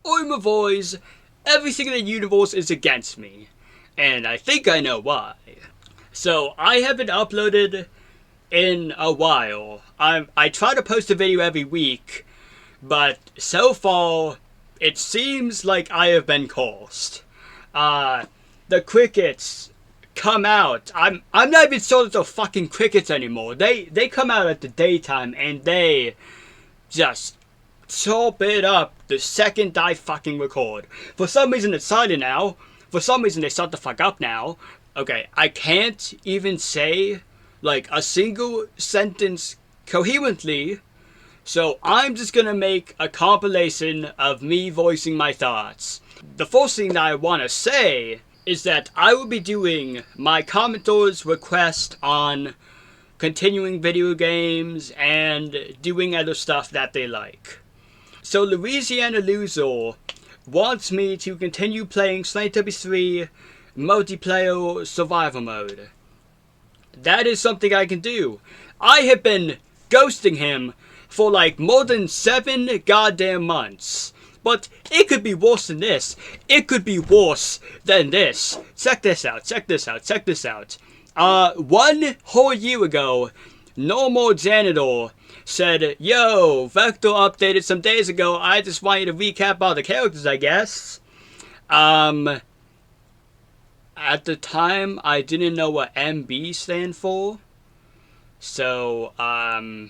Oi my boys, everything in the universe is against me, and I think I know why. So I haven't uploaded in a while. I try to post a video every week, but so far it seems like I have been cursed. The crickets come out. I'm not even sure that they're fucking crickets anymore. They come out at the daytime and they just chop it up the second I fucking record. For some reason it's silent now. For some reason they shut the fuck up now. Okay, I can't even say like a single sentence coherently. So I'm just gonna make a compilation of me voicing my thoughts. The first thing that I want to say is that I will be doing my commenters' request on continuing video games and doing other stuff that they like. So Louisiana Loser wants me to continue playing Slendytubbies 3 multiplayer survival mode. That is something I can do. I have been ghosting him for like more than 7 goddamn months. But it could be worse than this. It could be worse than this. Check this out, check this out, check this out. 1 whole year ago, Normal Janitor said, "Yo, Vector updated some days ago. I just want you to recap all the characters, I guess." At the time, I didn't know what MB stand for. So, I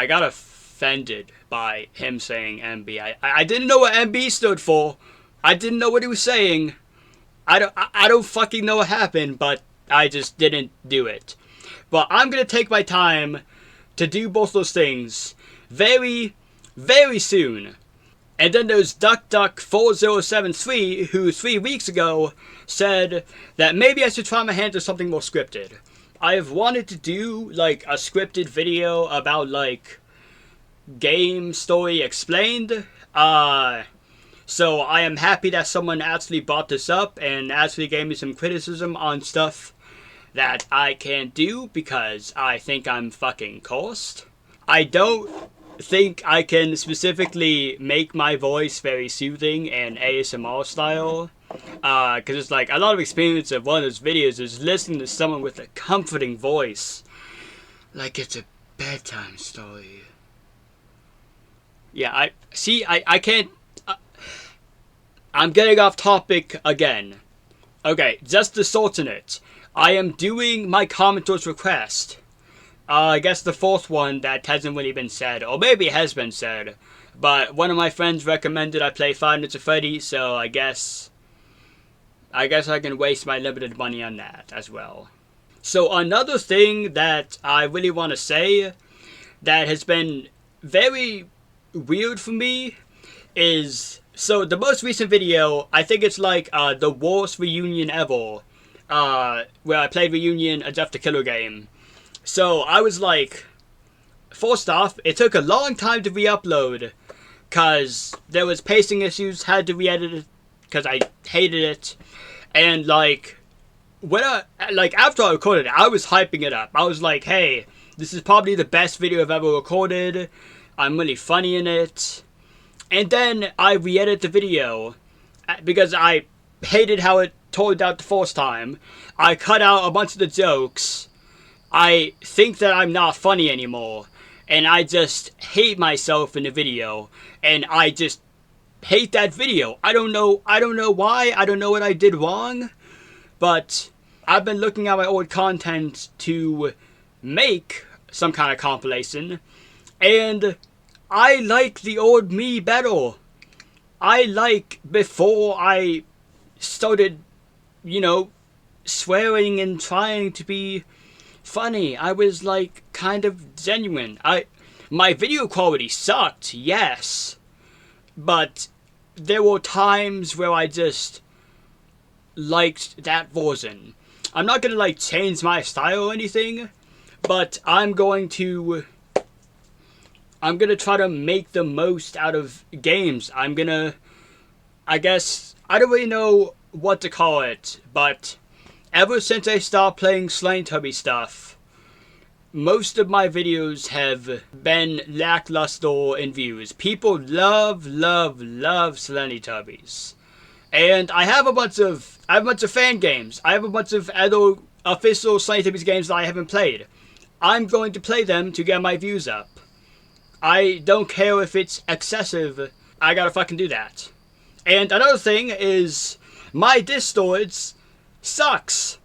got offended by him saying MB. I didn't know what MB stood for. I didn't know what he was saying. I don't fucking know what happened, but I just didn't do it. But I'm gonna take my time to do both those things very, very soon. And then there's DuckDuck4073, who 3 weeks ago said that maybe I should try my hand at something more scripted. I have wanted to do like a scripted video about like game story explained. So I am happy that someone actually brought this up and actually gave me some criticism on stuff that I can't do because I think I'm fucking cursed. I don't think I can specifically make my voice very soothing and ASMR style. Cause it's like a lot of experience of one of those videos is listening to someone with a comforting voice. Like it's a bedtime story. Yeah, I can't. I'm getting off topic again. Okay, just to shorten it. I am doing my commenter's request. I guess the fourth one that hasn't really been said, or maybe it has been said, but one of my friends recommended I play Five Nights at Freddy's, so I guess I can waste my limited money on that as well. So another thing that I really want to say that has been very weird for me is, so the most recent video, I think it's like the worst reunion ever, where I played Reunion, a Death to Killer game. So I was like, first off, it took a long time to re-upload because there was pacing issues, had to re-edit it because I hated it. And like, after I recorded it, I was hyping it up. I was like, hey, this is probably the best video I've ever recorded. I'm really funny in it. And then I re-edit the video because I hated how it turned out the first time. I cut out a bunch of the jokes. I think that I'm not funny anymore. And I just hate myself in the video. And I just hate that video. I don't know why. I don't know what I did wrong. But I've been looking at my old content to make some kind of compilation. And I like the old me better. I like before I started, swearing and trying to be funny. I was like kind of genuine. My video quality sucked, yes. But there were times where I just liked that version. I'm not gonna like change my style or anything, but I'm gonna try to make the most out of games. I guess, I don't really know what to call it, but ever since I stopped playing Slendytubbies stuff, most of my videos have been lackluster in views. People love Slendytubbies. And I have a bunch of fan games. I have a bunch of other official Slendytubbies games that I haven't played. I'm going to play them to get my views up. I don't care if it's excessive. I gotta fucking do that. And another thing is, my disk storage sucks.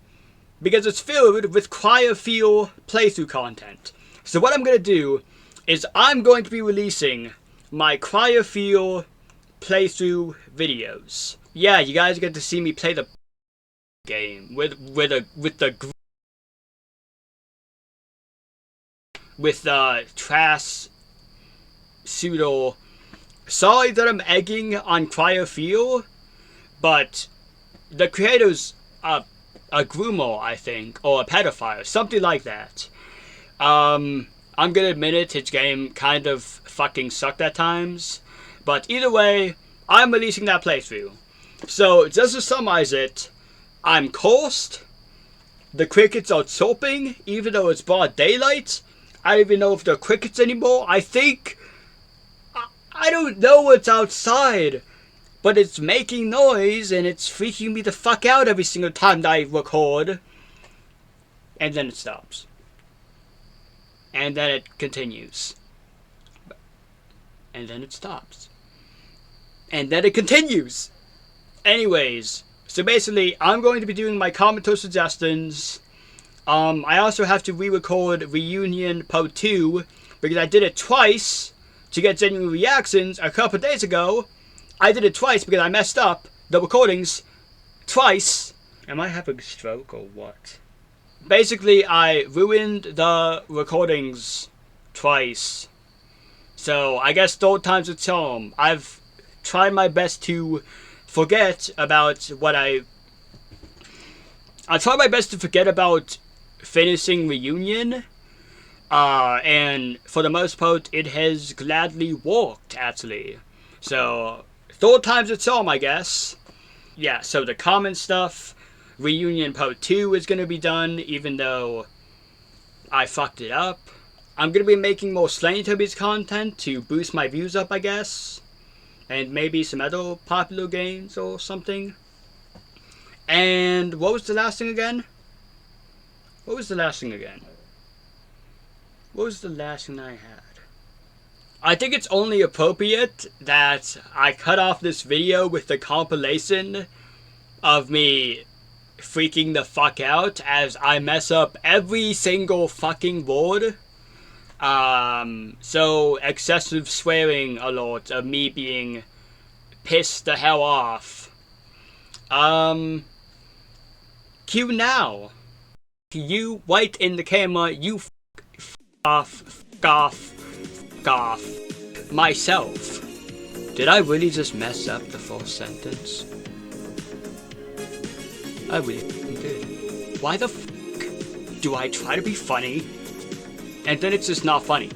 Because it's filled with cryophile playthrough content. So what I'm going to do is I'm going to be releasing my cryophile playthrough videos. Yeah, you guys get to see me play the game with trash pseudo. Sorry that I'm egging on cryophile, but the creators a groomer, I think, or a pedophile, something like that. I'm gonna admit it, his game kind of fucking sucked at times, but either way, I'm releasing that playthrough. So, just to summarize it, I'm cursed, the crickets are chirping, even though it's broad daylight. I don't even know if they're crickets anymore. I think, I don't know what's outside. But it's making noise, and it's freaking me the fuck out every single time that I record. And then it stops. And then it continues. And then it stops. And then it continues. Anyways, so basically, I'm going to be doing my commenter suggestions. I also have to re-record Reunion Part 2, because I did it twice to get genuine reactions a couple days ago. I did it twice because I messed up the recordings twice. Am I having a stroke or what? Basically, I ruined the recordings twice. So, I guess third time's a charm. I've tried my best to forget about what I tried my best to forget about finishing Reunion. And for the most part, it has gladly worked, actually. So, third time's a charm, I guess. Yeah, so the common stuff, Reunion Part 2 is going to be done, even though I fucked it up. I'm going to be making more Slendytubbies content to boost my views up, I guess. And maybe some other popular games or something. And what was the last thing again? What was the last thing again? What was the last thing I had? I think it's only appropriate that I cut off this video with the compilation of me freaking the fuck out as I mess up every single fucking word. So excessive swearing alert of me being pissed the hell off. Cue now. You white in the camera, you off. Myself. Did I really just mess up the first sentence? I really did. Why the fuck do I try to be funny and then it's just not funny?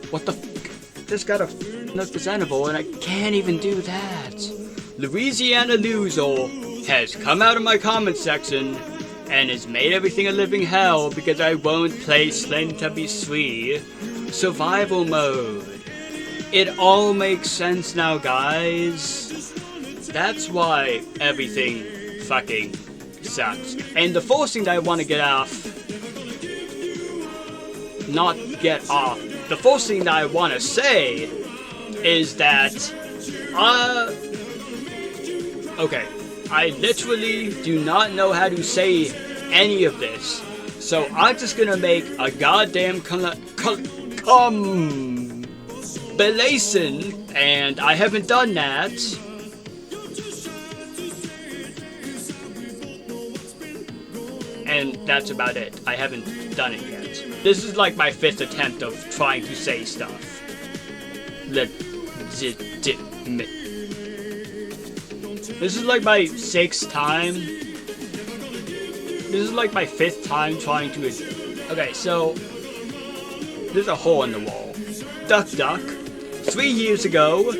What the fuck? Just got a look presentable and I can't even do that. Louisiana Loser has come out of my comment section and has made everything a living hell because I won't play Slendytubbies 3 Survival Mode. It all makes sense now, guys. That's why everything fucking sucks. And the first thing that I want to get off... Not get off. The first thing that I want to say is that... Okay. I literally do not know how to say any of this. So I'm just gonna make a goddamn compilation, and I haven't done that. And that's about it. I haven't done it yet. This is like my 5th attempt of trying to say stuff. Legitimate. This is like my 6th time. This is like my 5th time trying to... Okay, so... There's a hole in the wall. Duck, duck. 3 years ago...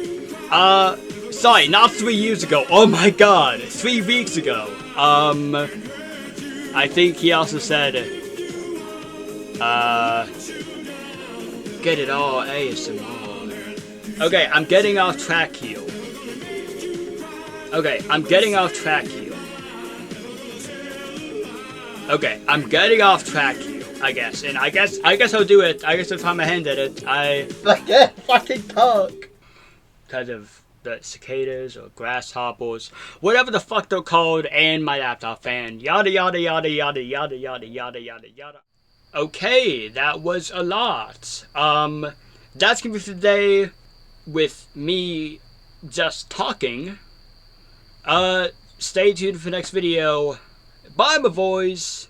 Sorry, not 3 years ago. Oh my god. 3 weeks ago. I think he also said... Get it all ASMR. Okay, I'm getting off track here. Okay, I'm getting off track here. Okay, I'm getting off track here, I guess. And I guess I'll do it. I guess I'll try my hand at it. I can't fucking talk. Because of the cicadas or grasshoppers, whatever the fuck they're called, and my laptop fan. Yada yada yada yada yada yada yada yada yada. Okay, that was a lot. That's gonna be for today with me just talking. Stay tuned for the next video. Bye, my boys.